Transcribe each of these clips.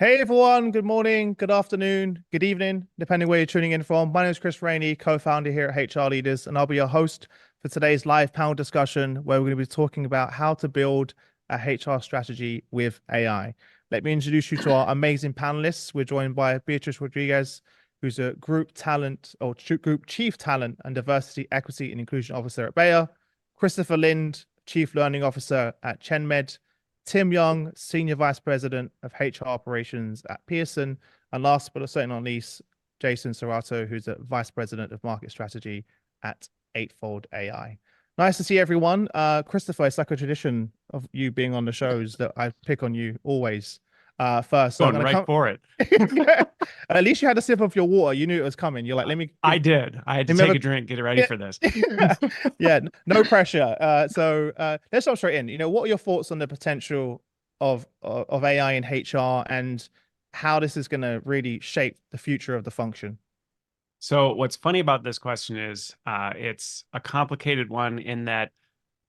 Hey everyone, good morning, good afternoon, good evening, depending where you're tuning in from. My name is Chris Rainey, co-founder here at HR Leaders, and I'll be your host for today's live panel discussion where we're going to be talking about how to build a HR strategy with AI. Let me introduce you to our amazing panelists. We're joined by Beatriz Rodriguez, who's a group talent or group chief talent and diversity, equity, and inclusion officer at Bayer, Christopher Lind, chief learning officer at ChenMed, Tim Young, Senior Vice President of HR Operations at Pearson. And last but certainly not least, Jason Serato, who's a Vice President of Market Strategy at Eightfold AI. Nice to see everyone. Christopher, it's like a tradition of you being on the shows that I pick on you always first. So I'm Going going to right come. for it. At least you had a sip of your water. You knew it was coming. You're like, let me I did. I had to take remember. a drink, get ready Yeah. for this. Yeah, no pressure. So let's jump straight in. What are your thoughts on the potential of AI in HR and how this is going to really shape the future of the function? So what's funny about this question is it's a complicated one in that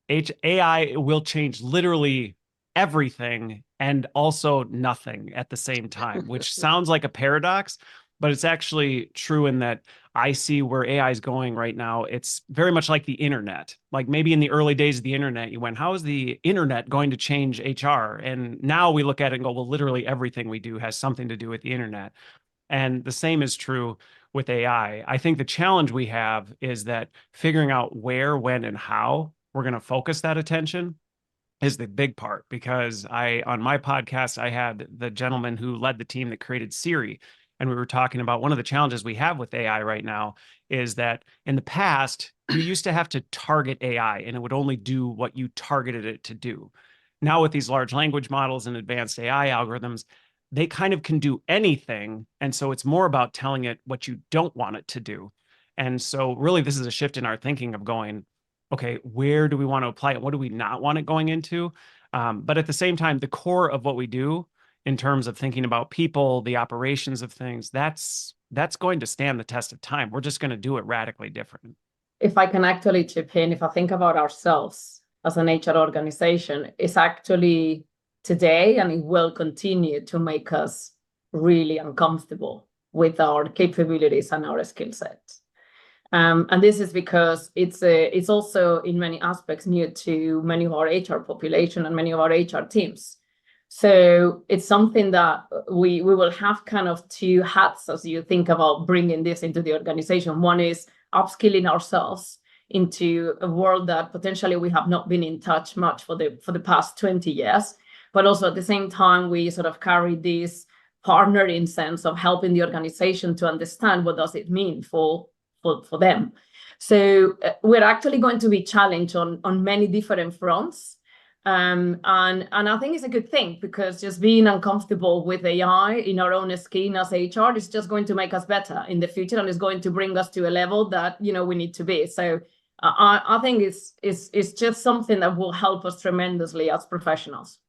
AI will change literally everything and also nothing at the same time, which sounds like a paradox, but it's actually true in that I see where AI is going right now. It's very much like the internet. Like maybe in the early days of the internet, you went, how is the internet going to change HR? And now we look at it and go, well, literally everything we do has something to do with the internet. And the same is true with AI. I think the challenge we have is that figuring out where, when, and how we're going to focus that attention is the big part. Because on my podcast, I had the gentleman who led the team that created Siri. And we were talking about one of the challenges we have with AI right now is that in the past, you used to have to target AI and it would only do what you targeted it to do. Now, with these large language models and advanced AI algorithms, they kind of can do anything. And so it's more about telling it what you don't want it to do. And so, really, this is a shift in our thinking of going, okay, where do we want to apply it? What do we not want it going into? But at the same time, the core of what we do in terms of thinking about people, the operations of things, that's going to stand the test of time. We're just going to do it radically different. If I can actually chip in, if I think about ourselves as an HR organization, it's actually today and it will continue to make us really uncomfortable with our capabilities and our skill sets. And this is because it's also in many aspects new to many of our HR population and many of our HR teams. So it's something that we will have kind of two hats as you think about bringing this into the organization. One is upskilling ourselves into a world that potentially we have not been in touch much for the past 20 years, but also at the same time we sort of carry this partnering sense of helping the organization to understand what does it mean for them. So we're actually going to be challenged on many different fronts. And I think it's a good thing because just being uncomfortable with AI in our own skin as HR is just going to make us better in the future and is going to bring us to a level that we need to be. So I think it's just something that will help us tremendously as professionals.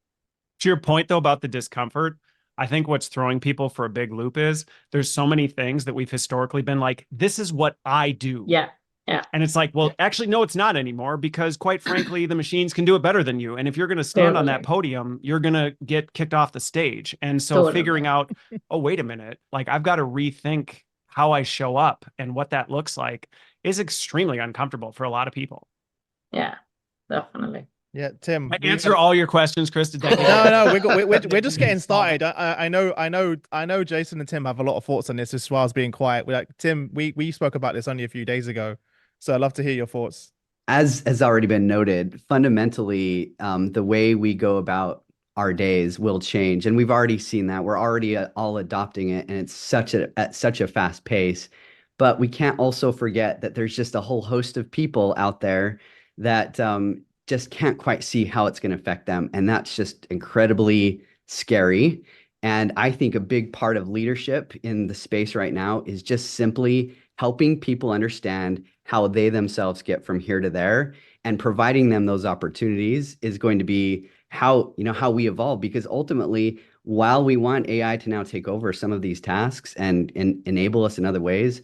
To your point, though, about the discomfort, I think what's throwing people for a big loop is there's so many things that we've historically been like, this is what I do. Yeah. Yeah. And it's like, well, actually, no, it's not anymore because quite frankly, the machines can do it better than you. And if you're going to stand on that podium, you're going to get kicked off the stage. And so figuring out, oh, wait a minute, like I've got to rethink how I show up and what that looks like is extremely uncomfortable for a lot of people. Yeah, definitely. Yeah, Tim. I answer all your questions, Chris. No, we're just getting started. I know. Jason and Tim have a lot of thoughts on this. As well as being quiet. Tim, we spoke about this only a few days ago, so I'd love to hear your thoughts. As has already been noted, fundamentally, the way we go about our days will change, and we've already seen that. We're already all adopting it, and it's at such a fast pace. But we can't also forget that there's just a whole host of people out there that just can't quite see how it's going to affect them. And that's just incredibly scary. And I think a big part of leadership in the space right now is just simply helping people understand how they themselves get from here to there, and providing them those opportunities is going to be how we evolve. Because ultimately, while we want AI to now take over some of these tasks and enable us in other ways,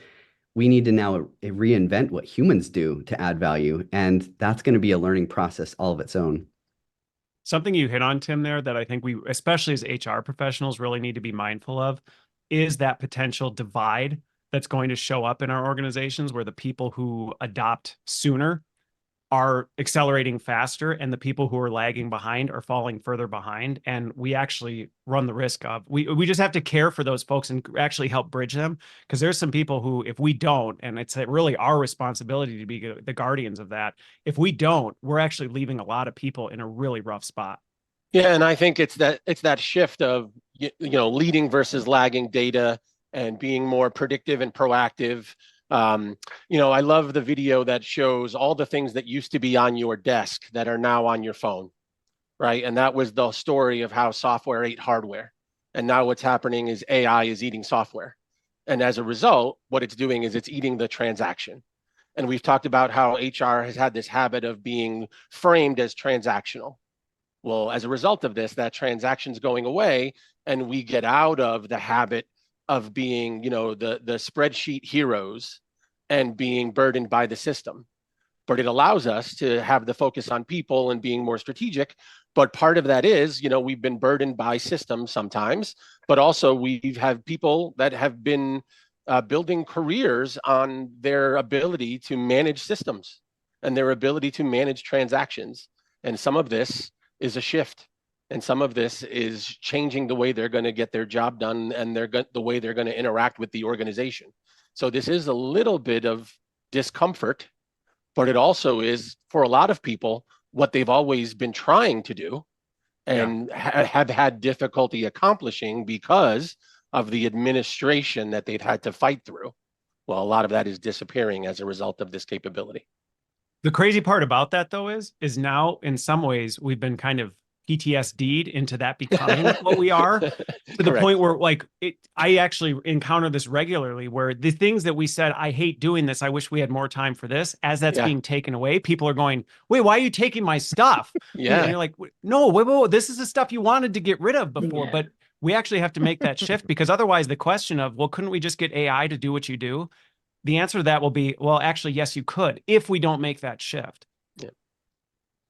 we need to now reinvent what humans do to add value. And that's going to be a learning process all of its own. Something you hit on, Tim, there that I think we, especially as HR professionals, really need to be mindful of is that potential divide that's going to show up in our organizations where the people who adopt sooner are accelerating faster and the people who are lagging behind are falling further behind. And we actually run the risk of, we just have to care for those folks and actually help bridge them. Because there's some people who, if we don't, and it's really our responsibility to be the guardians of that, if we don't, we're actually leaving a lot of people in a really rough spot. Yeah, and I think it's that shift of leading versus lagging data and being more predictive and proactive. I love the video that shows all the things that used to be on your desk that are now on your phone, right? And that was the story of how software ate hardware. And now what's happening is AI is eating software. And as a result, what it's doing is it's eating the transaction. And we've talked about how HR has had this habit of being framed as transactional. Well, as a result of this, that transaction's going away, and we get out of the habit of being, the spreadsheet heroes and being burdened by the system. But it allows us to have the focus on people and being more strategic. But part of that is, we've been burdened by systems sometimes, but also we've had people that have been building careers on their ability to manage systems and their ability to manage transactions. And some of this is a shift. And some of this is changing the way they're going to get their job done and the way they're going to interact with the organization. So this is a little bit of discomfort, but it also is, for a lot of people, what they've always been trying to do and have had difficulty accomplishing because of the administration that they've had to fight through. Well, a lot of that is disappearing as a result of this capability. The crazy part about that, though, is now in some ways we've been kind of PTSD'd into that becoming what we are, to the point where I actually encounter this regularly, where the things that we said, I hate doing this, I wish we had more time for this, as that's being taken away, people are going, wait, why are you taking my stuff? And you're like, no, wait, this is the stuff you wanted to get rid of before. But we actually have to make that shift, because otherwise the question of, well, couldn't we just get AI to do what you do? The answer to that will be, well, actually, yes, you could, if we don't make that shift. Yeah.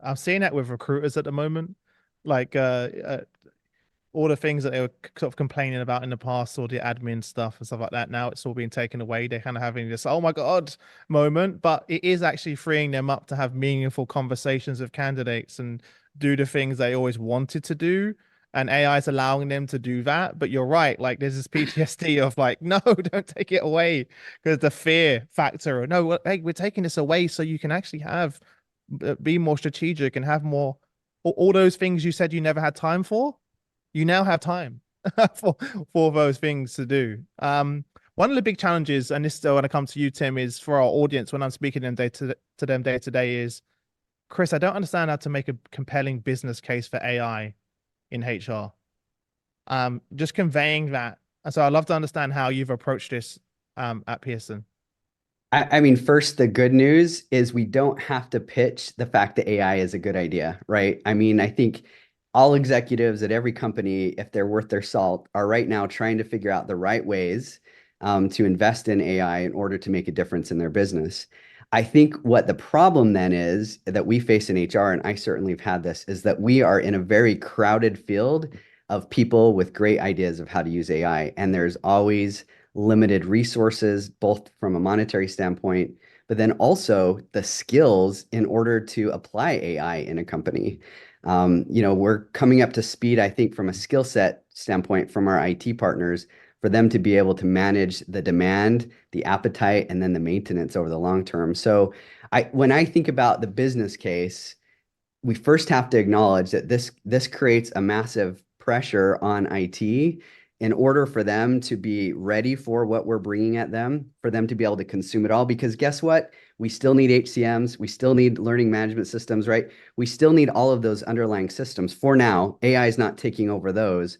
I'm seeing that with recruiters at the moment. Like all the things that they were sort of complaining about in the past, or the admin stuff and stuff like that, now it's all being taken away. They're kind of having this, oh my God moment, but it is actually freeing them up to have meaningful conversations with candidates and do the things they always wanted to do. And AI is allowing them to do that. But you're right, like there's this PTSD of like, no, don't take it away, because the fear factor. No, hey, we're taking this away so you can actually be more strategic and have more, all those things you said you never had time for. You now have time for those things to do. One of the big challenges, and this when I come to you, Tim, is for our audience when I'm speaking to them day to day is, Chris, I don't understand how to make a compelling business case for AI in HR. Just conveying that. And so I'd love to understand how you've approached this at Pearson. I mean, first, the good news is we don't have to pitch the fact that AI is a good idea, right? I mean, I think all executives at every company, if they're worth their salt, are right now trying to figure out the right ways to invest in AI in order to make a difference in their business. I think what the problem then is that we face in HR, and I certainly have had this, is that we are in a very crowded field of people with great ideas of how to use AI. And there's always limited resources, both from a monetary standpoint, but then also the skills in order to apply AI in a company. We're coming up to speed, I think, from a skill set standpoint from our IT partners, for them to be able to manage the demand, the appetite, and then the maintenance over the long term. So when I think about the business case, we first have to acknowledge that this creates a massive pressure on IT in order for them to be ready for what we're bringing at them, for them to be able to consume it all. Because guess what? We still need HCMs. We still need learning management systems, right? We still need all of those underlying systems. For now, AI is not taking over those.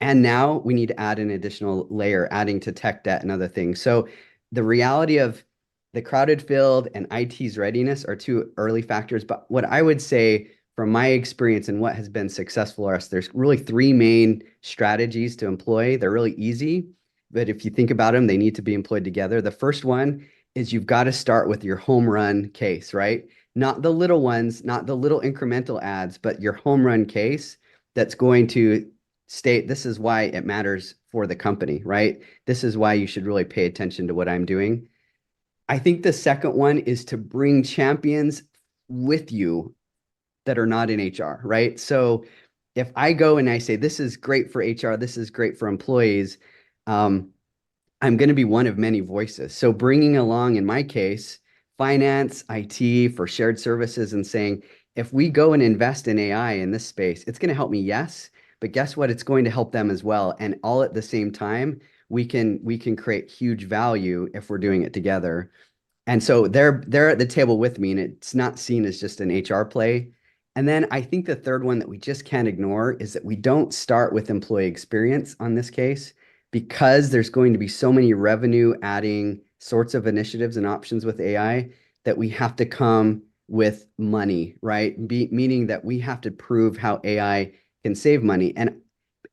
And now we need to add an additional layer, adding to tech debt and other things. So the reality of the crowded field and IT's readiness are two early factors. But what I would say from my experience and what has been successful for us, there's really three main strategies to employ. They're really easy, but if you think about them, they need to be employed together. The first one is you've got to start with your home run case, right? Not the little ones, not the little incremental ads, but your home run case that's going to state this is why it matters for the company, right? This is why you should really pay attention to what I'm doing. I think the second one is to bring champions with you that are not in HR, right? So if I go and I say, this is great for HR, this is great for employees, I'm going to be one of many voices. So bringing along, in my case, finance, IT for shared services and saying, if we go and invest in AI in this space, it's going to help me, yes, but guess what? It's going to help them as well. And all at the same time, we can create huge value if we're doing it together. And so they're at the table with me, and it's not seen as just an HR play. And then I think the third one that we just can't ignore is that we don't start with employee experience on this case, because there's going to be so many revenue adding sorts of initiatives and options with AI that we have to come with money, right? Meaning that we have to prove how AI can save money. And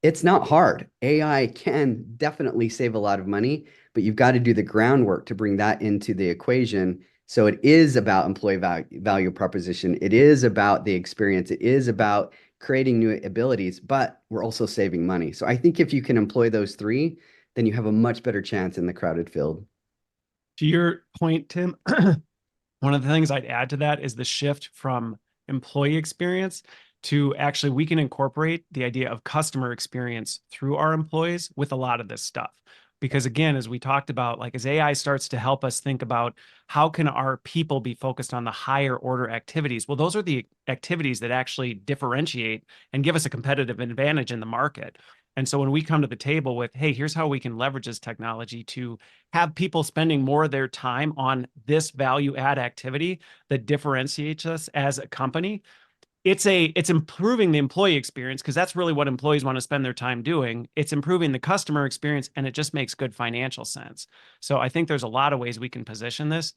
it's not hard. AI can definitely save a lot of money, but you've got to do the groundwork to bring that into the equation. So it is about employee value proposition. It is about the experience. It is about creating new abilities, but we're also saving money. So I think if you can employ those three, then you have a much better chance in the crowded field. To your point, Tim, one of the things I'd add to that is the shift from employee experience to actually we can incorporate the idea of customer experience through our employees with a lot of this stuff. Because again, as we talked about, like as AI starts to help us think about how can our people be focused on the higher order activities? Well, those are the activities that actually differentiate and give us a competitive advantage in the market. And so when we come to the table with, hey, here's how we can leverage this technology to have people spending more of their time on this value add activity that differentiates us as a company, it's improving the employee experience, because that's really what employees want to spend their time doing. It's improving the customer experience, and it just makes good financial sense. So I think there's a lot of ways we can position this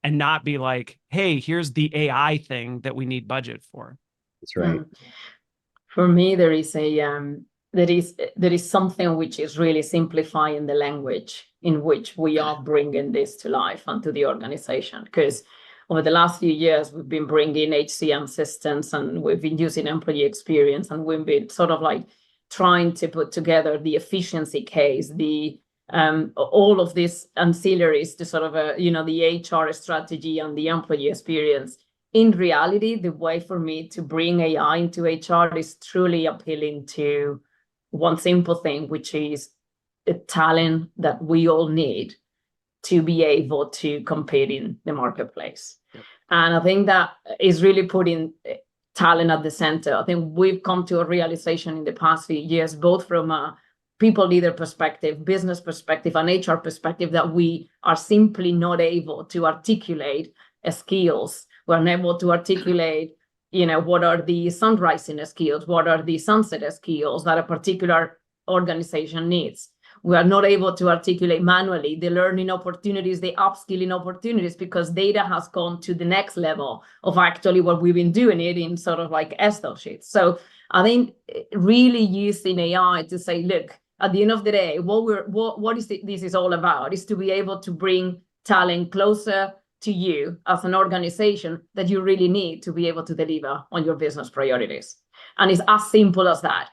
and not be like, hey, here's the AI thing that we need budget for. That's right. For me, there is something which is really simplifying the language in which we are bringing this to life and to the organization. Because over the last few years, we've been bringing HCM systems, and we've been using employee experience, and we've been sort of like trying to put together the efficiency case, the all of these ancillaries to sort of the HR strategy and the employee experience. In reality, the way for me to bring AI into HR is truly appealing to one simple thing, which is the talent that we all need to be able to compete in the marketplace. Yep. And I think that is really putting talent at the center. I think we've come to a realization in the past few years, both from a people leader perspective, business perspective, and HR perspective, that we are simply not able to articulate skills. We're unable to articulate, what are the sunrising skills, what are the sunset skills that a particular organization needs. We are not able to articulate manually the learning opportunities, the upskilling opportunities, because data has gone to the next level of actually what we've been doing it in sort of like Excel sheets. So I think really using AI to say, look, at the end of the day, this is all about is to be able to bring talent closer to you as an organization that you really need to be able to deliver on your business priorities. And it's as simple as that.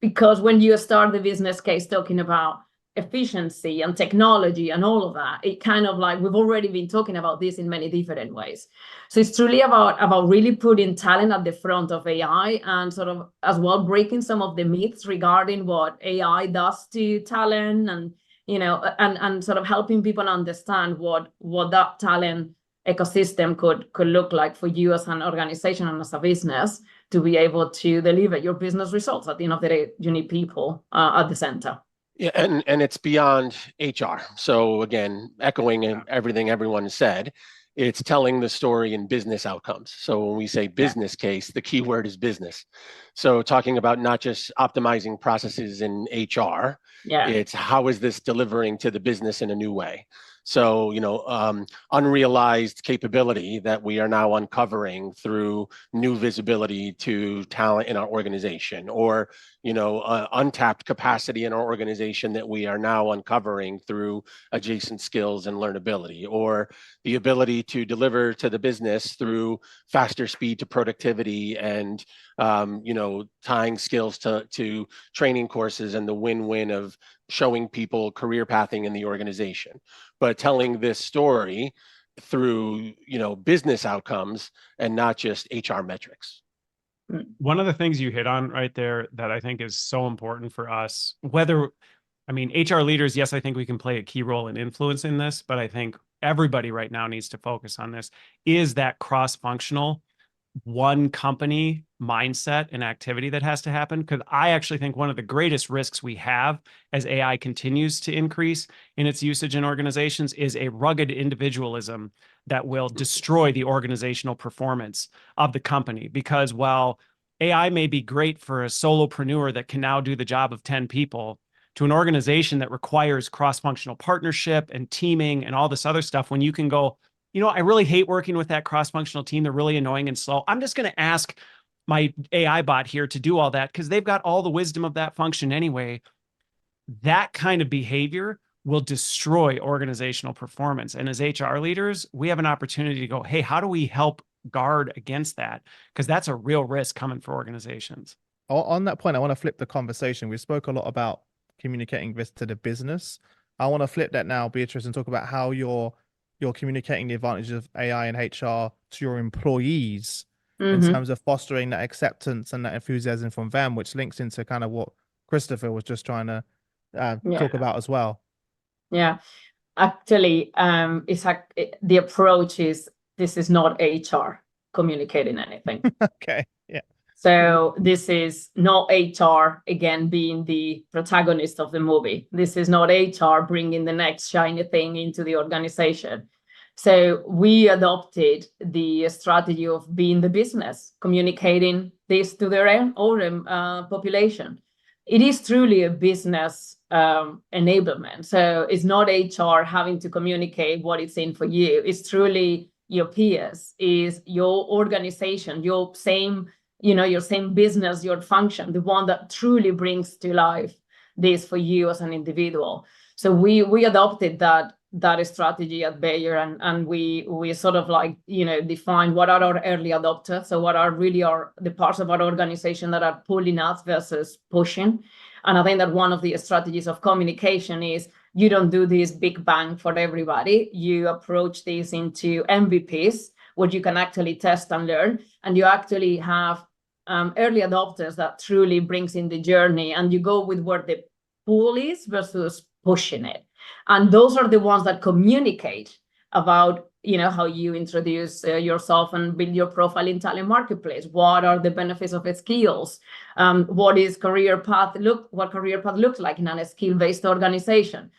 Because when you start the business case talking about efficiency and technology and all of that, it kind of like we've already been talking about this in many different ways. So it's truly about really putting talent at the front of AI, and sort of as well breaking some of the myths regarding what AI does to talent, and and sort of helping people understand what that talent ecosystem could look like for you as an organization and as a business to be able to deliver your business results. At the end of the day, you need people at the center. Yeah, and it's beyond HR. So again, echoing everything everyone said, it's telling the story in business outcomes. So when we say business case, the key word is business. So talking about not just optimizing processes in HR, it's how is this delivering to the business in a new way? So, unrealized capability that we are now uncovering through new visibility to talent in our organization, or, untapped capacity in our organization that we are now uncovering through adjacent skills and learnability, or the ability to deliver to the business through faster speed to productivity and, tying skills to training courses and the win-win of showing people career pathing in the organization, but telling this story through, business outcomes and not just HR metrics. One of the things you hit on right there that I think is so important for us, HR leaders, yes, I think we can play a key role in influencing this, but I think everybody right now needs to focus on this, is that cross-functional one company mindset and activity that has to happen. Because I actually think one of the greatest risks we have as AI continues to increase in its usage in organizations is a rugged individualism that will destroy the organizational performance of the company. Because while AI may be great for a solopreneur that can now do the job of 10 people, to an organization that requires cross-functional partnership and teaming and all this other stuff, when you can go, I really hate working with that cross-functional team. They're really annoying and slow. I'm just going to ask my AI bot here to do all that because they've got all the wisdom of that function anyway. That kind of behavior will destroy organizational performance. And as HR leaders, we have an opportunity to go, hey, how do we help guard against that? Because that's a real risk coming for organizations. On that point, I want to flip the conversation. We spoke a lot about communicating this to the business. I want to flip that now, Beatrice, and talk about how you're communicating the advantages of AI and HR to your employees in terms of fostering that acceptance and that enthusiasm from them, which links into kind of what Christopher was just trying to talk about as well. Yeah, actually, the approach is, this is not HR communicating anything. Okay, yeah. So this is not HR, again, being the protagonist of the movie. This is not HR bringing the next shiny thing into the organization. So we adopted the strategy of being the business, communicating this to their own population. It is truly a business enablement. So it's not HR having to communicate what it's in for you. It's truly your peers, is your organization, your same business, your function, the one that truly brings to life this for you as an individual. So we adopted that strategy at Bayer, and we sort of define what are our early adopters. So what are really the parts of our organization that are pulling us versus pushing. And I think that one of the strategies of communication is you don't do this big bang for everybody. You approach this into MVPs, where you can actually test and learn, and you actually have early adopters that truly brings in the journey, and you go with where the pool is versus pushing it. And those are the ones that communicate about, how you introduce yourself and build your profile in talent marketplace. What are the benefits of its skills? What career path looks like in a skill-based organization.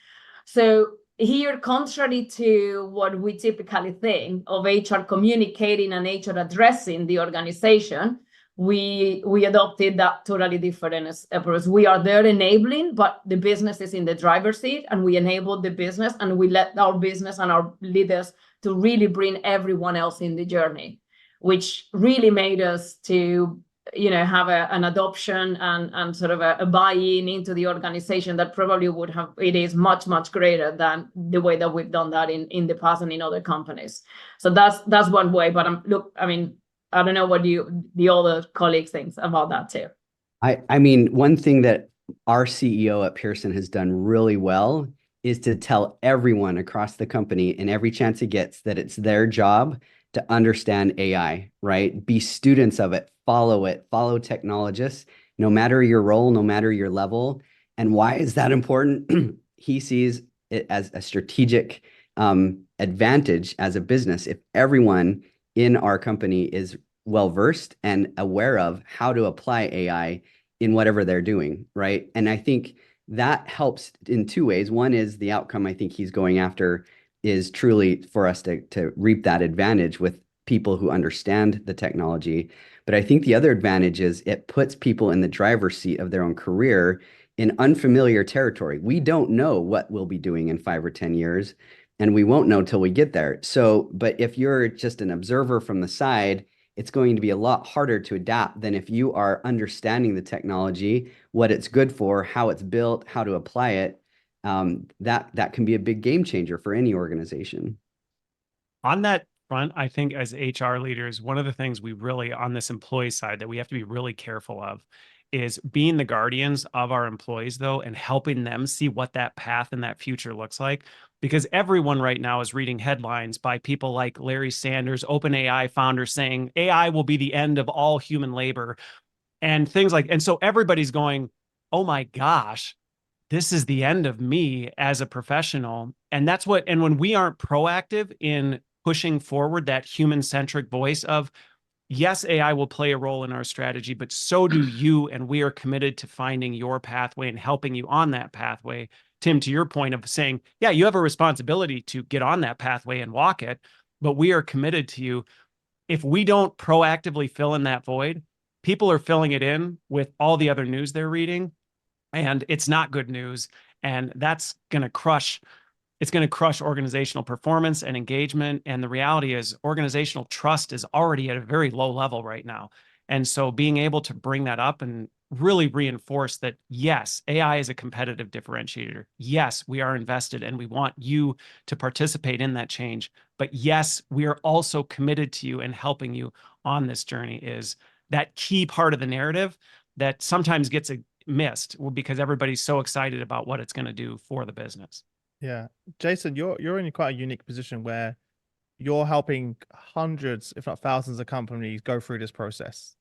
So here, contrary to what we typically think of HR communicating and HR addressing the organization, we adopted that totally different approach. We are there enabling, but the business is in the driver's seat, and we enable the business, and we let our business and our leaders to really bring everyone else in the journey, which really made us to have an adoption and sort of a buy-in into the organization that probably it is much, much greater than the way that we've done that in the past and in other companies. So that's one way. But I don't know what the other colleagues think about that too. I mean, one thing that our CEO at Pearson has done really well is to tell everyone across the company, in every chance it gets, that it's their job to understand AI, right? Be students of it, follow technologists, no matter your role, no matter your level. And why is that important? He sees it as a strategic advantage as a business if everyone in our company is well-versed and aware of how to apply AI in whatever they're doing, right? And I think that helps in two ways. One is the outcome I think he's going after is truly for us to reap that advantage with people who understand the technology. But I think the other advantage is it puts people in the driver's seat of their own career in unfamiliar territory. We don't know what we'll be doing in 5 or 10 years. and we won't know till we get there. So, but if you're just an observer from the side, it's going to be a lot harder to adapt than if you are understanding the technology, what it's good for, how it's built, how to apply it. That can be a big game changer for any organization. On that front, I think as HR leaders, one of the things we really, on this employee side, that we have to be really careful of is being the guardians of our employees, though, and helping them see what that path and that future looks like. Because everyone right now is reading headlines by people like Larry Sanders, OpenAI founder, saying AI will be the end of all human labor and things like, and so everybody's going, oh my gosh, this is the end of me as a professional. And that's what, and when we aren't proactive in pushing forward that human-centric voice of, yes, AI will play a role in our strategy, but so do you, and we are committed to finding your pathway and helping you on that pathway. Tim, to your point of saying, yeah, you have a responsibility to get on that pathway and walk it, but we are committed to you. If we don't proactively fill in that void, people are filling it in with all the other news they're reading, and it's not good news. And that's going to crush, it's going to crush organizational performance and engagement. And the reality is organizational trust is already at a very low level right now. And so being able to bring that up and really reinforce that, yes, AI is a competitive differentiator. Yes, we are invested and we want you to participate in that change. But yes, we are also committed to you and helping you on this journey is that key part of the narrative that sometimes gets missed because everybody's so excited about what it's going to do for the business. Yeah. Jason, you're in quite a unique position where you're helping hundreds, if not thousands of companies go through this process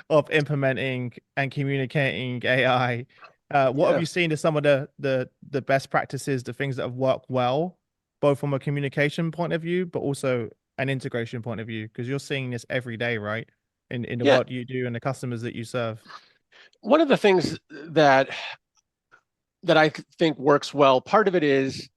of implementing and communicating AI. What have you seen as some of the best practices, the things that have worked well, both from a communication point of view, but also an integration point of view? Because you're seeing this every day, right? In the work you do and the customers that you serve. One of the things that I think works well, part of it is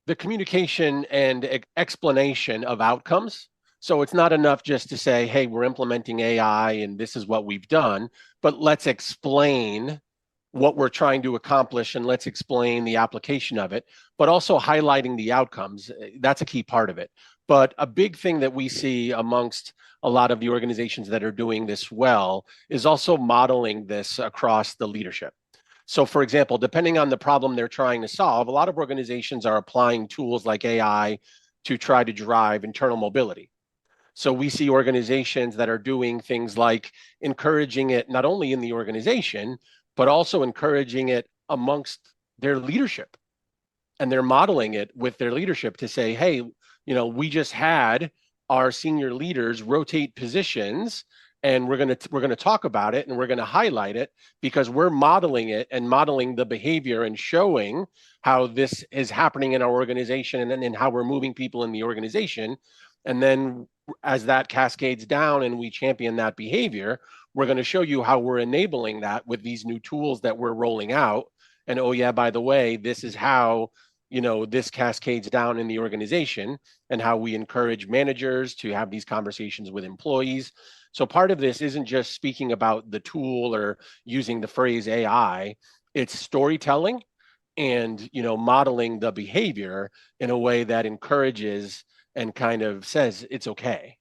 the communication and explanation of outcomes. So it's not enough just to say, hey, we're implementing AI and this is what we've done, but let's explain what we're trying to accomplish and let's explain the application of it, but also highlighting the outcomes. That's a key part of it. But a big thing that we see amongst a lot of the organizations that are doing this well is also modeling this across the leadership. So for example, depending on the problem they're trying to solve, a lot of organizations are applying tools like AI to try to drive internal mobility. So we see organizations that are doing things like encouraging it not only in the organization, but also encouraging it amongst their leadership. And they're modeling it with their leadership to say, hey, we just had our senior leaders rotate positions, and we're going to talk about it and we're going to highlight it because we're modeling it and modeling the behavior and showing how this is happening in our organization and how we're moving people in the organization. And then as that cascades down and we champion that behavior, we're going to show you how we're enabling that with these new tools that we're rolling out. And oh yeah, by the way, this is how this cascades down in the organization and how we encourage managers to have these conversations with employees. So part of this isn't just speaking about the tool or using the phrase AI, it's storytelling and, modeling the behavior in a way that encourages and kind of says it's okay.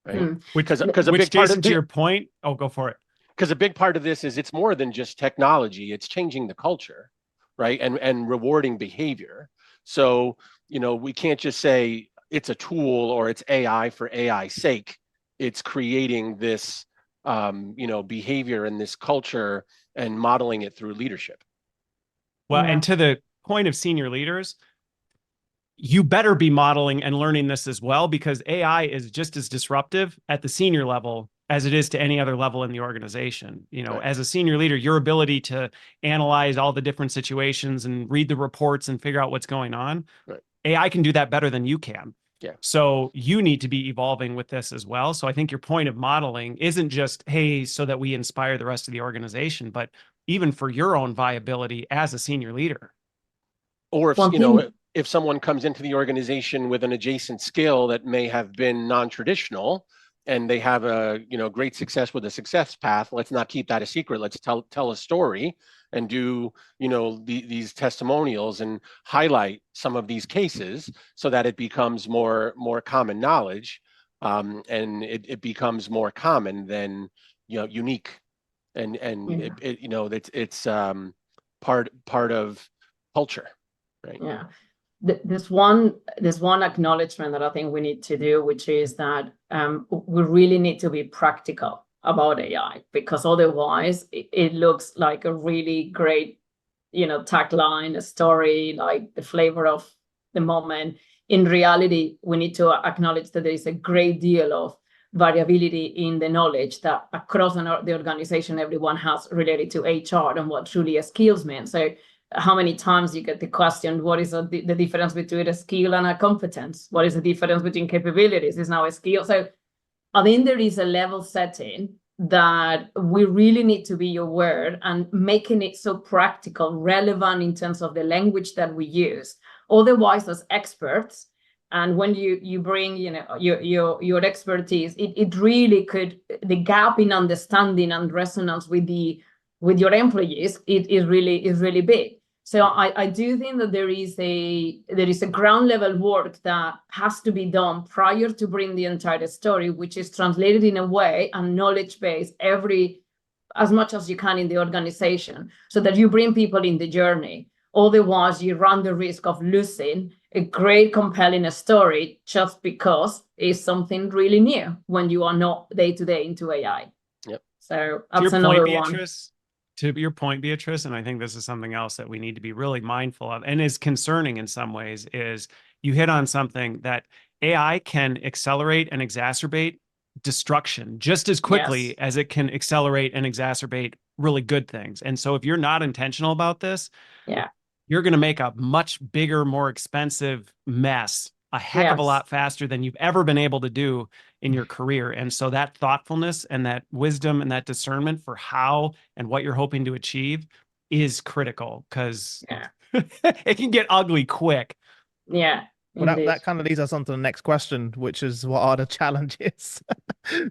Right? Because a big part of to your point, go for it. Because a big part of this is it's more than just technology, it's changing the culture, right? And rewarding behavior. So, we can't just say it's a tool or it's AI for AI's sake. It's creating this, behavior and this culture and modeling it through leadership. Well, and to the point of senior leaders, you better be modeling and learning this as well, because AI is just as disruptive at the senior level as it is to any other level in the organization. Right. As a senior leader, your ability to analyze all the different situations and read the reports and figure out what's going on, right. AI can do that better than you can. Yeah. So you need to be evolving with this as well. So I think your point of modeling isn't just, hey, so that we inspire the rest of the organization, but even for your own viability as a senior leader. Or if someone comes into the organization with an adjacent skill that may have been non-traditional and they have a great success with a success path. Let's not keep that a secret. Let's tell a story and do these testimonials and highlight some of these cases so that it becomes more common knowledge, and it becomes more common than unique, and it's part of culture, right? Yeah. There's one acknowledgement that I think we need to do, which is that we really need to be practical about AI, because otherwise it looks like a really great, tagline, a story, like the flavor of the moment. In reality, we need to acknowledge that there is a great deal of variability in the knowledge that across the organization everyone has related to HR and what truly a skills mean. So how many times you get the question, what is the difference between a skill and a competence? What is the difference between capabilities? Is now a skill? So I think there is a level setting that we really need to be aware, and making it so practical, relevant in terms of the language that we use. Otherwise, as experts, and when you bring your expertise, it really could, the gap in understanding and resonance with your employees, it is really big. So I do think that there is a ground level work that has to be done prior to bring the entire story, which is translated in a way and knowledge base as much as you can in the organization, so that you bring people in the journey. Otherwise, you run the risk of losing a great, compelling story just because it's something really new when you are not day to day into AI. Yep. So that's another one. To your point, Beatrice, and I think this is something else that we need to be really mindful of, and is concerning in some ways, is you hit on something that AI can accelerate and exacerbate destruction just as quickly as it can accelerate and exacerbate really good things. And so if you're not intentional about this, you're going to make a much bigger, more expensive mess a heck of a lot faster than you've ever been able to do in your career. And so that thoughtfulness and that wisdom and that discernment for how and what you're hoping to achieve is critical, because it can get ugly quick. Yeah. Well, that kind of leads us on to the next question, which is, what are the challenges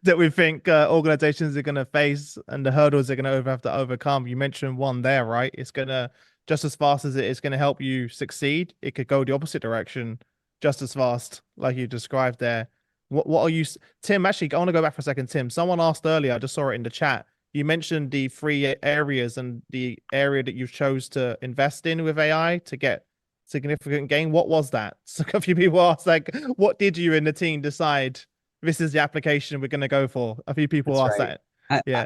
that we think organizations are going to face and the hurdles they're going to have to overcome? You mentioned one there, right? It's going to, just as fast as it is going to help you succeed, it could go the opposite direction just as fast, like you described there. What are you, Tim? Actually, I want to go back for a second. Tim, someone asked earlier, I just saw it in the chat. You mentioned the 3 areas and the area that you chose to invest in with AI to get significant gain. What was that? So a few people asked, like, what did you and the team decide this is the application we're going to go for? A few people asked that.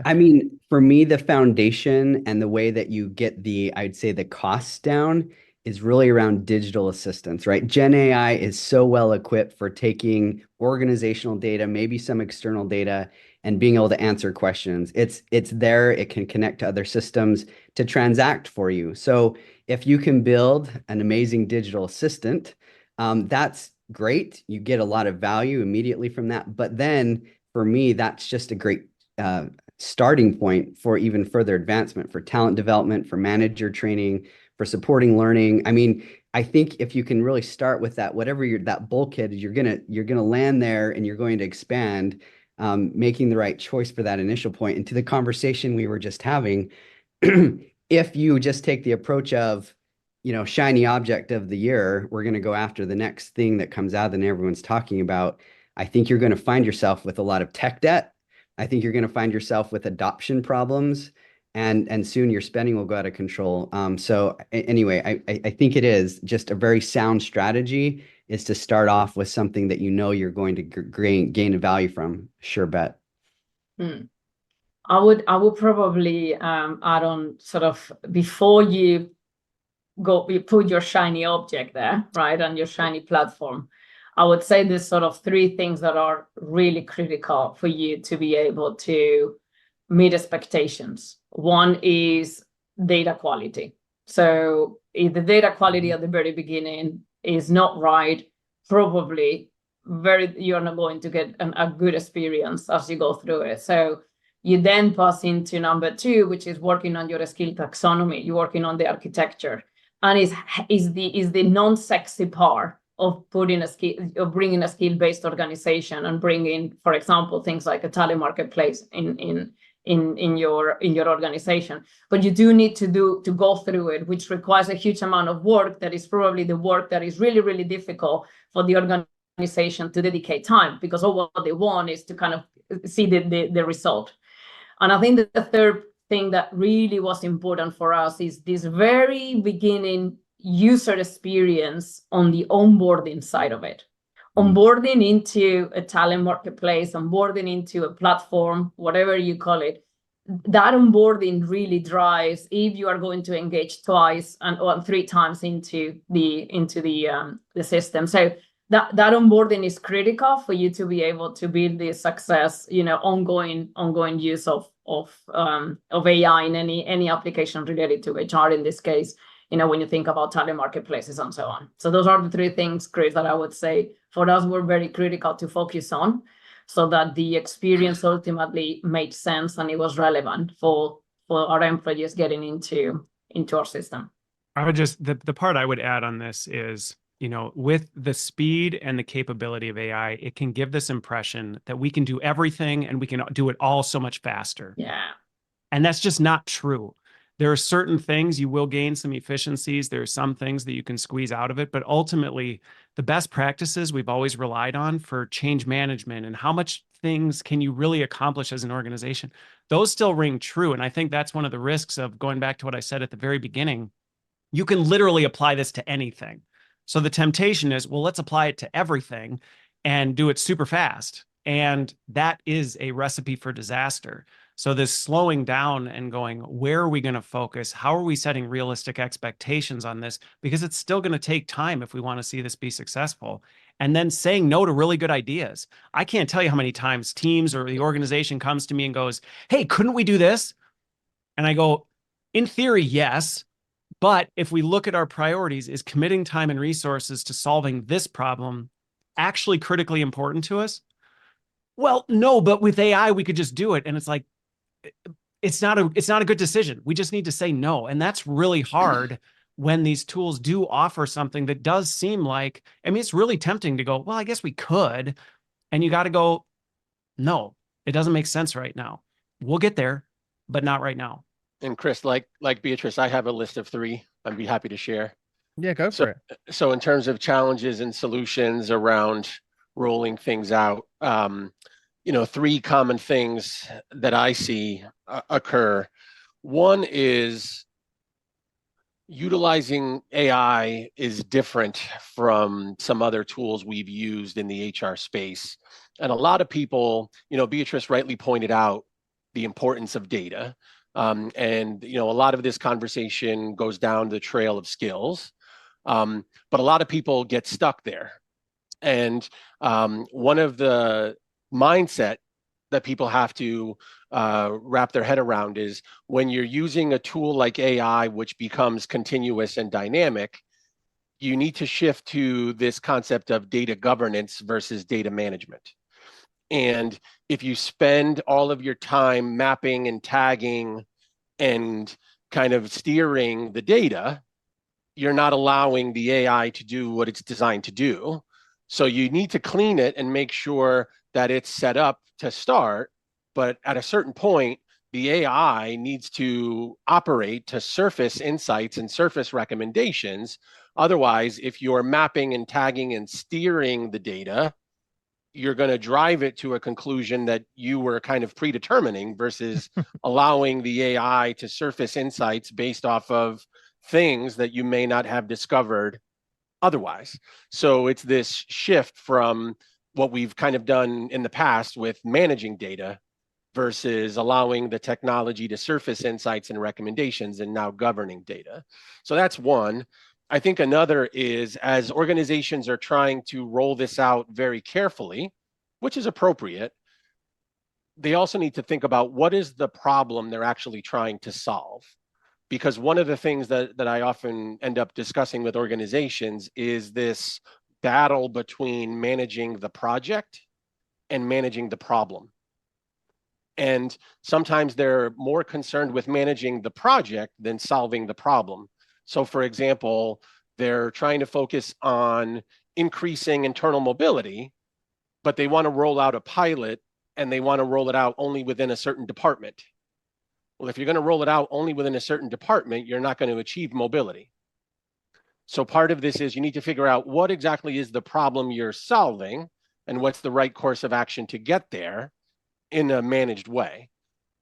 I mean, for me, the foundation and the way that you get I'd say the costs down is really around digital assistants, right? GenAI is so well equipped for taking organizational data, maybe some external data, and being able to answer questions. It's there. It can connect to other systems to transact for you. So if you can build an amazing digital assistant, that's great. You get a lot of value immediately from that. But then for me, that's just a great starting point for even further advancement, for talent development, for manager training, for supporting learning. I mean, I think if you can really start with that, whatever that bulkhead, you're gonna land there and you're going to expand, making the right choice for that initial point. And to the conversation we were just having, if you just take the approach of, shiny object of the year, we're going to go after the next thing that comes out and everyone's talking about, I think you're going to find yourself with a lot of tech debt. I think you're going to find yourself with adoption problems, and soon your spending will go out of control. So anyway, I think it is just a very sound strategy is to start off with something that you're going to gain a value from. Sure bet. I would probably add on, sort of, before you put your shiny object there, right, on your shiny platform. I would say there's sort of 3 things that are really critical for you to be able to meet expectations. One is data quality. So if the data quality at the very beginning is not right, probably you're not going to get a good experience as you go through it. So you then pass into number 2, which is working on your skill taxonomy. You're working on the architecture, and is the non-sexy part putting a skill, of bringing a skill-based organization and bringing, for example, things like a talent marketplace in your organization. But you do need to go through it, which requires a huge amount of work. That is probably the work that is really, really difficult for the organization to dedicate time, because all what they want is to kind of see the result. And I think that the third thing that really was important for us is this very beginning user experience on the onboarding side of it. Onboarding into a talent marketplace, onboarding into a platform, whatever you call it, that onboarding really drives if you are going to engage twice or 3 times into the system. So that onboarding is critical for you to be able to build the success, ongoing use of AI in any application related to HR in this case, when you think about talent marketplaces and so on. So those are the 3 things, Chris, that I would say for us were very critical to focus on, so that the experience ultimately made sense and it was relevant for our employees getting into our system. I would just, the part I would add on this is, with the speed and the capability of AI, it can give this impression that we can do everything and we can do it all so much faster. Yeah. And that's just not true. There are certain things you will gain some efficiencies. There are some things that you can squeeze out of it. But ultimately, the best practices we've always relied on for change management and how much things can you really accomplish as an organization, those still ring true. And I think that's one of the risks of going back to what I said at the very beginning. You can literally apply this to anything. So the temptation is, well, let's apply it to everything and do it super fast. And that is a recipe for disaster. So this slowing down and going, where are we going to focus? How are we setting realistic expectations on this? Because it's still going to take time if we want to see this be successful. And then saying no to really good ideas. I can't tell you how many times teams or the organization comes to me and goes, hey, couldn't we do this? And I go, in theory, yes. But if we look at our priorities, is committing time and resources to solving this problem actually critically important to us? Well, no, but with AI, we could just do it. And it's like, it's not a good decision. We just need to say no. And that's really hard when these tools do offer something that does seem like, it's really tempting to go, well, I guess we could. And you got to go, no, it doesn't make sense right now. We'll get there, but not right now. And Chris, like Beatrice, I have a list of 3 I'd be happy to share. Yeah, go for it. So in terms of challenges and solutions around rolling things out, 3 common things that I see occur. One is utilizing AI is different from some other tools we've used in the HR space. And a lot of people, Beatrice rightly pointed out the importance of data. And a lot of this conversation goes down the trail of skills. But a lot of people get stuck there. And one of the mindset that people have to wrap their head around is when you're using a tool like AI, which becomes continuous and dynamic, you need to shift to this concept of data governance versus data management. And if you spend all of your time mapping and tagging and kind of steering the data, you're not allowing the AI to do what it's designed to do. So you need to clean it and make sure that it's set up to start. But at a certain point, the AI needs to operate to surface insights and surface recommendations. Otherwise, if you're mapping and tagging and steering the data, you're going to drive it to a conclusion that you were kind of predetermining versus allowing the AI to surface insights based off of things that you may not have discovered otherwise. So it's this shift from what we've kind of done in the past with managing data versus allowing the technology to surface insights and recommendations and now governing data. So that's one. I think another is as organizations are trying to roll this out very carefully, which is appropriate, they also need to think about what is the problem they're actually trying to solve. Because one of the things that I often end up discussing with organizations is this battle between managing the project and managing the problem. And sometimes they're more concerned with managing the project than solving the problem. So for example, they're trying to focus on increasing internal mobility, but they want to roll out a pilot and they want to roll it out only within a certain department. Well, if you're going to roll it out only within a certain department, you're not going to achieve mobility. So part of this is you need to figure out what exactly is the problem you're solving and what's the right course of action to get there in a managed way.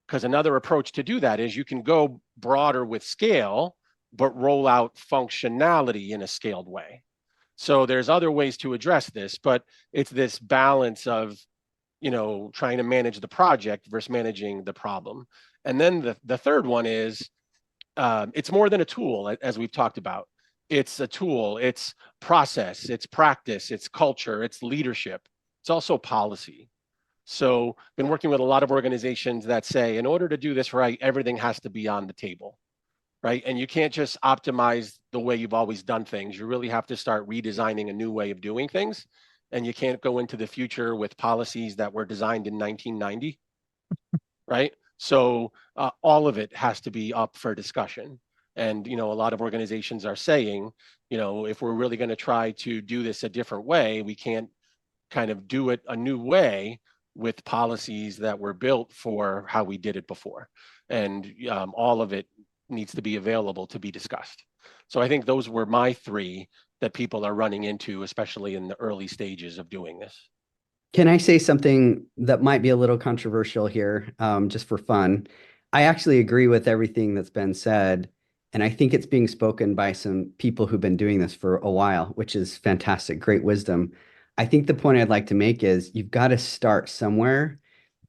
Because another approach to do that is you can go broader with scale, but roll out functionality in a scaled way. So there's other ways to address this, but it's this balance of, trying to manage the project versus managing the problem. And then the third one is, it's more than a tool, as we've talked about. It's a tool, it's process, it's practice, it's culture, it's leadership. It's also policy. So been working with a lot of organizations that say, in order to do this right, everything has to be on the table, right? And you can't just optimize the way you've always done things. You really have to start redesigning a new way of doing things. And you can't go into the future with policies that were designed in 1990, right? So all of it has to be up for discussion. And, a lot of organizations are saying, if we're really going to try to do this a different way, we can't kind of do it a new way with policies that were built for how we did it before. And all of it needs to be available to be discussed. So I think those were my three that people are running into, especially in the early stages of doing this. Can I say something that might be a little controversial here, just for fun? I actually agree with everything that's been said. And I think it's being spoken by some people who've been doing this for a while, which is fantastic, great wisdom. I think the point I'd like to make is you've got to start somewhere.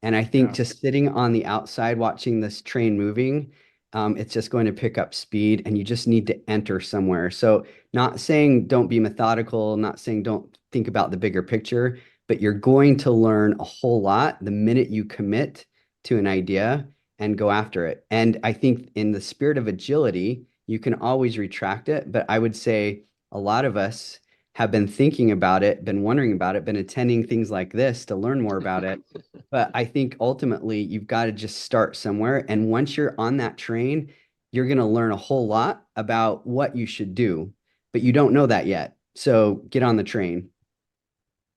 And I think just sitting on the outside watching this train moving, it's just going to pick up speed and you just need to enter somewhere. So not saying don't be methodical, not saying don't think about the bigger picture, but you're going to learn a whole lot the minute you commit to an idea and go after it. And I think in the spirit of agility, you can always retract it. But I would say a lot of us have been thinking about it, been wondering about it, been attending things like this to learn more about it. But I think ultimately you've got to just start somewhere. And once you're on that train, you're going to learn a whole lot about what you should do, but you don't know that yet. So get on the train.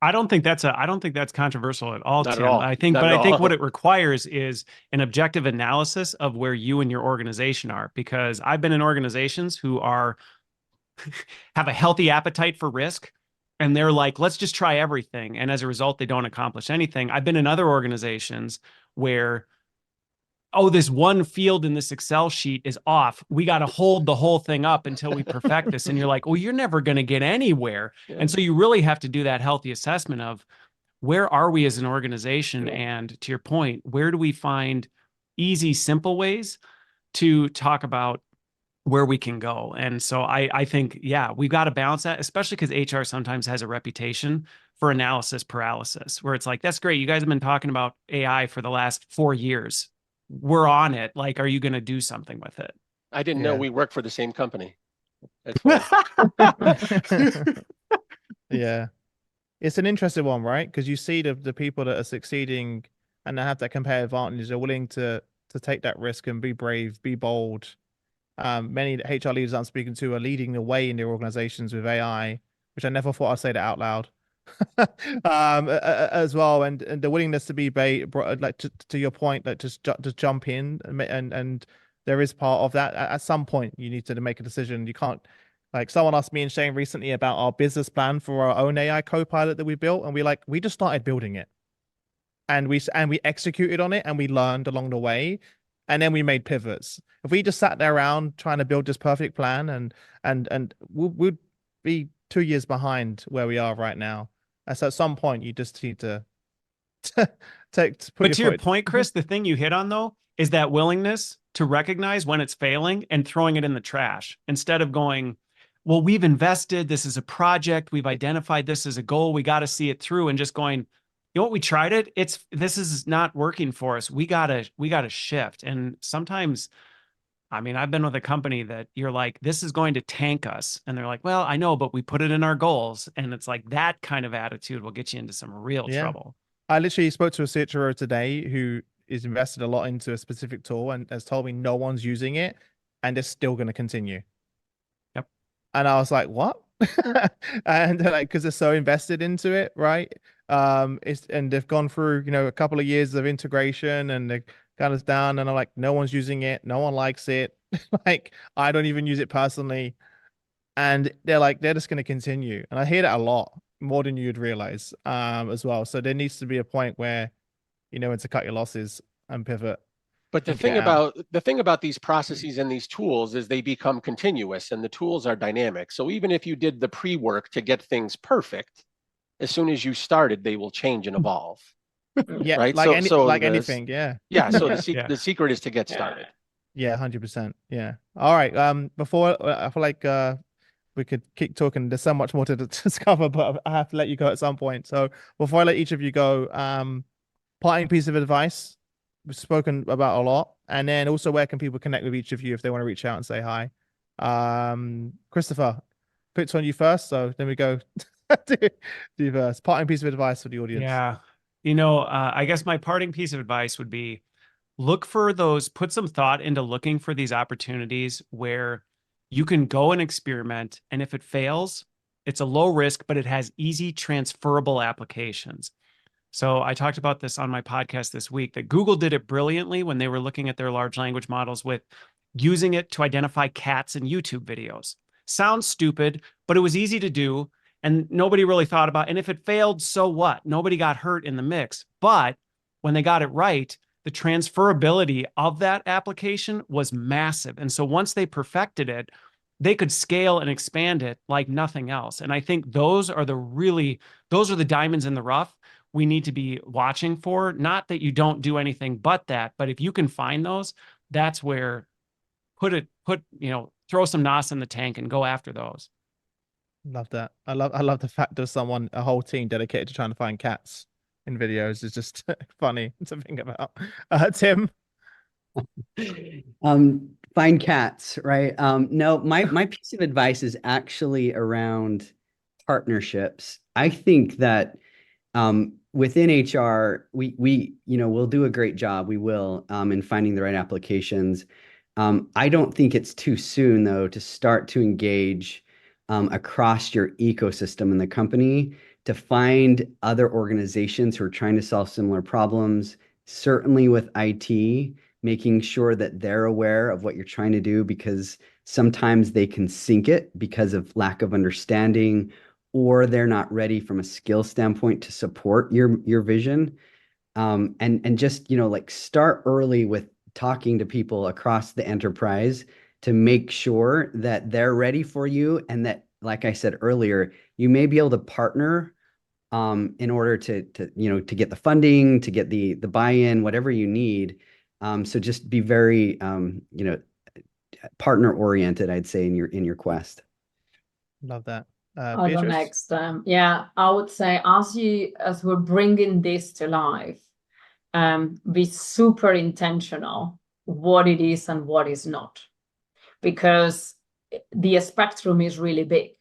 I don't think that's controversial at all, Not Tim. at all. I think, Not but at I think all. what it requires is an objective analysis of where you and your organization are, because I've been in organizations who have a healthy appetite for risk, and they're like, let's just try everything. And as a result, they don't accomplish anything. I've been in other organizations where, oh, this one field in this Excel sheet is off. We got to hold the whole thing up until we perfect this. And you're like, well, you're never going to get anywhere. Yeah. And so you really have to do that healthy assessment of where are we as an organization? And to your point, where do we find easy, simple ways to talk about where we can go? And so I think, we've got to balance that, especially because HR sometimes has a reputation for analysis paralysis, where it's like, that's great. You guys have been talking about AI for the last 4 years. We're on it. Like, are you going to do something with it? I didn't know we work for the same company. That's funny. Yeah. It's an interesting one, right? Because you see the people that are succeeding and they have that competitive advantage, they're willing to take that risk and be brave, be bold. Many HR leaders I'm speaking to are leading the way in their organizations with AI, which I never thought I'd say that out loud. As well, and the willingness to be like to your point, like just jump in and there is part of that. At some point, you need to make a decision. You can't, like, someone asked me and Shane recently about our business plan for our own AI co-pilot that we built, and we just started building it, and we executed on it, and we learned along the way, and then we made pivots. If we just sat there around trying to build this perfect plan, and we'd be 2 years behind where we are right now. And so at some point, you just need to But to your point, Chris, the thing you hit on, though, is that willingness to recognize when it's failing and throwing it in the trash instead of going, well, we've invested. This is a project. We've identified this as a goal. We got to see it through, and just going, you know what, we tried it. This is not working for us. We gotta shift. And sometimes, I mean, I've been with a company that you're like, this is going to tank us. And they're like, well, I know, but we put it in our goals. And it's like that kind of attitude will get you into some real trouble. I literally spoke to a CHRO today who is invested a lot into a specific tool and has told me no one's using it and it's still going to continue. Yep. And I was like, what? and like because they're so invested into it, right? And they've gone through, a couple of years of integration, and they kind of down, and I'm like, no one's using it, no one likes it. Like, I don't even use it personally, and they're just going to continue, and I hear that a lot more than you'd realize, as well. So there needs to be a point where you know when to cut your losses and pivot. But the and thing get out. about these processes and these tools is they become continuous, and the tools are dynamic. So even if you did the pre-work to get things perfect, as soon as you started, they will change and evolve. Yeah, Right. like So anything, yeah. So Yeah. the secret is to get started. Yeah, 100%. Yeah. All right. Before I feel like we could keep talking. There's so much more to discover, but I have to let you go at some point. So before I let each of you go, parting piece of advice we've spoken about a lot, and then also where can people connect with each of you if they want to reach out and say hi. Christopher, puts on you first, so then we go do you first. Parting piece of advice for the audience. Yeah. I guess my parting piece of advice would be put some thought into looking for these opportunities where you can go and experiment. And if it fails, it's a low risk, but it has easy transferable applications. So I talked about this on my podcast this week, that Google did it brilliantly when they were looking at their large language models with using it to identify cats in YouTube videos. Sounds stupid, but it was easy to do. And nobody really thought about, and if it failed, so what? Nobody got hurt in the mix. But when they got it right, the transferability of that application was massive. And so once they perfected it, they could scale and expand it like nothing else. And I think those are the diamonds in the rough we need to be watching for. Not that you don't do anything but that, but if you can find those, that's where throw some NOS in the tank and go after those. Love that. I love the fact there's a whole team dedicated to trying to find cats in videos. Is just funny to think about. Tim. Find cats, right? No, my piece of advice is actually around partnerships. I think that within HR, we'll do a great job. We will in finding the right applications. I don't think it's too soon though to start to engage across your ecosystem in the company to find other organizations who are trying to solve similar problems, certainly with IT, making sure that they're aware of what you're trying to do, because sometimes they can sink it because of lack of understanding, or they're not ready from a skill standpoint to support your vision. And just, start early with talking to people across the enterprise to make sure that they're ready for you, and that, like I said earlier, you may be able to partner in order to get the funding, to get the buy-in, whatever you need. So just be very partner oriented, I'd say, in your quest. Love that. I'll go Beatrice? next. Yeah, I would say as we're bringing this to life, be super intentional what it is and what is not, because the spectrum is really big.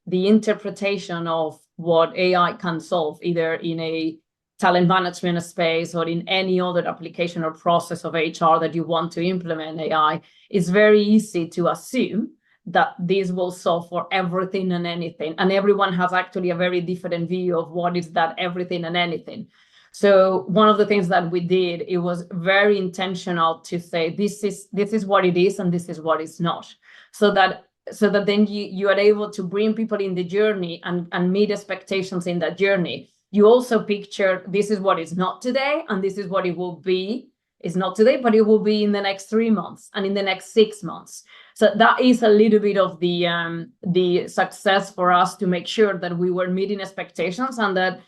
The interpretation of what AI can solve, either in a talent management space or in any other application or process of HR that you want to implement AI, is very easy to assume that this will solve for everything and anything. And everyone has actually a very different view of what is that everything and anything. So one of the things that we did, it was very intentional to say, this is what it is and this is what it's not. So that then you are able to bring people in the journey and meet expectations in that journey. You also picture, this is what it's not today, and this is what it will be. It's not today, but it will be in the next 3 months and in the next 6 months. So that is a little bit of the success for us, to make sure that we were meeting expectations, and that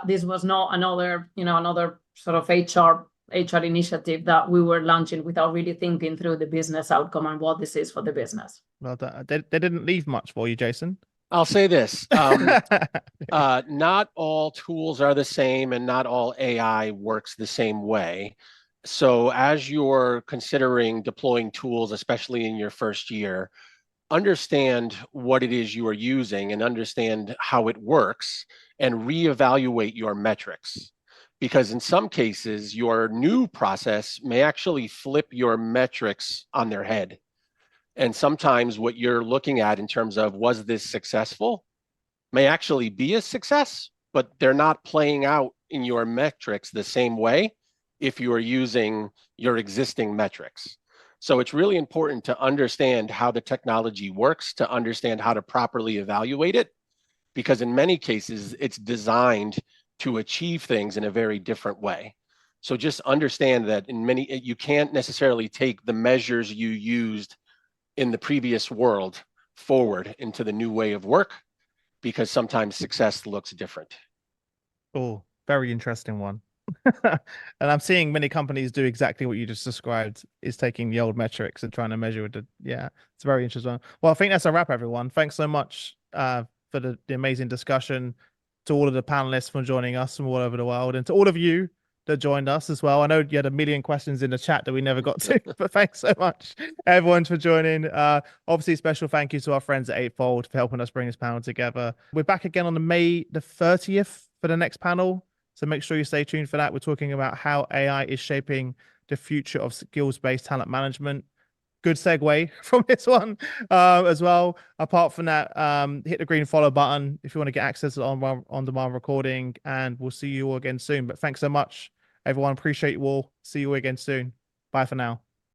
this was not another sort of HR initiative that we were launching without really thinking through the business outcome and what this is for the business. Well, they didn't leave much for you, Jason. I'll say this. Not all tools are the same, and not all AI works the same way. So as you're considering deploying tools, especially in your first year, understand what it is you are using and understand how it works, and reevaluate your metrics. Because in some cases, your new process may actually flip your metrics on their head. And sometimes what you're looking at in terms of was this successful may actually be a success, but they're not playing out in your metrics the same way if you are using your existing metrics. So it's really important to understand how the technology works, to understand how to properly evaluate it, because in many cases, it's designed to achieve things in a very different way. So just understand that you can't necessarily take the measures you used in the previous world forward into the new way of work, because sometimes success looks different. Oh, very interesting one. And I'm seeing many companies do exactly what you just described, is taking the old metrics and trying to measure it. Yeah, it's a very interesting one. Well, I think that's a wrap, everyone. Thanks so much for the amazing discussion, to all of the panelists for joining us from all over the world, and to all of you that joined us as well. I know you had a million questions in the chat that we never got to, but thanks so much, everyone, for joining. Obviously, special thank you to our friends at Eightfold for helping us bring this panel together. We're back again on the May the 30th for the next panel, so make sure you stay tuned for that. We're talking about how AI is shaping the future of skills-based talent management. Good segue from this one as well. Apart from that, hit the green follow button if you want to get access to on-demand recording, and we'll see you all again soon. But thanks so much, everyone. Appreciate you all. See you all again soon. Bye for now.